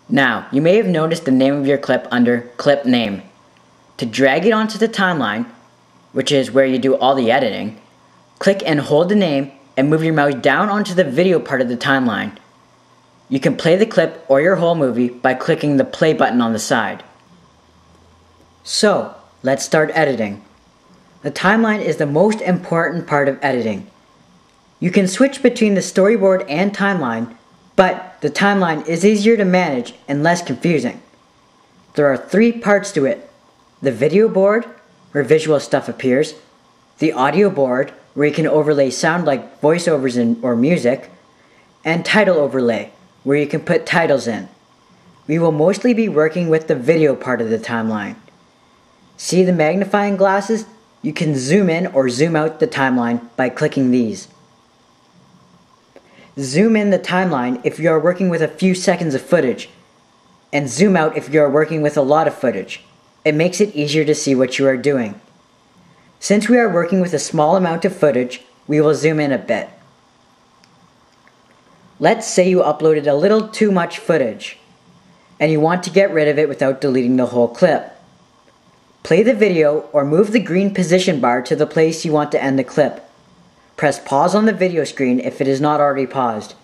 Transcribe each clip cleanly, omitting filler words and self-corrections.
Now, you may have noticed the name of your clip under Clip Name. To drag it onto the timeline, which is where you do all the editing, click and hold the name and move your mouse down onto the video part of the timeline. You can play the clip or your whole movie by clicking the play button on the side. So, let's start editing. The timeline is the most important part of editing. You can switch between the storyboard and timeline, but the timeline is easier to manage and less confusing. There are 3 parts to it: the video board, where visual stuff appears, the audio board, where you can overlay sound like voiceovers or music, and title overlay, where you can put titles in. We will mostly be working with the video part of the timeline. See the magnifying glasses? You can zoom in or zoom out the timeline by clicking these. Zoom in the timeline if you are working with a few seconds of footage, and zoom out if you are working with a lot of footage. It makes it easier to see what you are doing. Since we are working with a small amount of footage, we will zoom in a bit. Let's say you uploaded a little too much footage, and you want to get rid of it without deleting the whole clip. Play the video or move the green position bar to the place you want to end the clip. Press pause on the video screen if it is not already paused.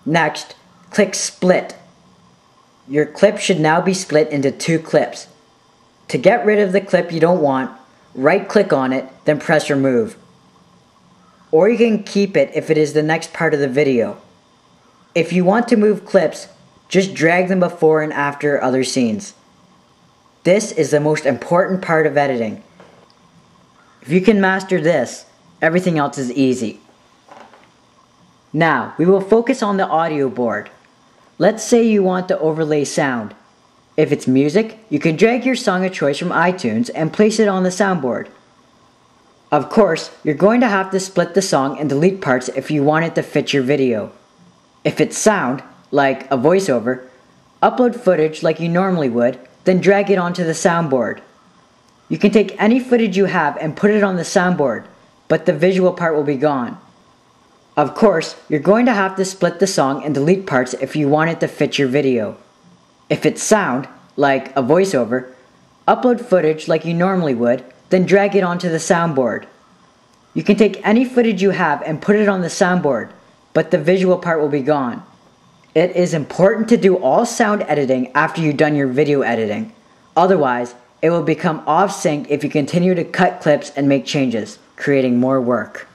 Next, click Split. Your clip should now be split into 2 clips. To get rid of the clip you don't want, right-click on it, then press Remove. Or you can keep it if it is the next part of the video. If you want to move clips, just drag them before and after other scenes. This is the most important part of editing. If you can master this, everything else is easy. Now, we will focus on the audio board. Let's say you want to overlay sound. If it's music, you can drag your song of choice from iTunes and place it on the soundboard. Of course, you're going to have to split the song and delete parts if you want it to fit your video. If it's sound, like a voiceover, upload footage like you normally would, then drag it onto the soundboard. You can take any footage you have and put it on the soundboard, but the visual part will be gone. Of course, you're going to have to split the song and delete parts if you want it to fit your video. If it's sound, like a voiceover, upload footage like you normally would, then drag it onto the soundboard. You can take any footage you have and put it on the soundboard, but the visual part will be gone. It is important to do all sound editing after you've done your video editing. Otherwise, it will become off sync if you continue to cut clips and make changes, creating more work.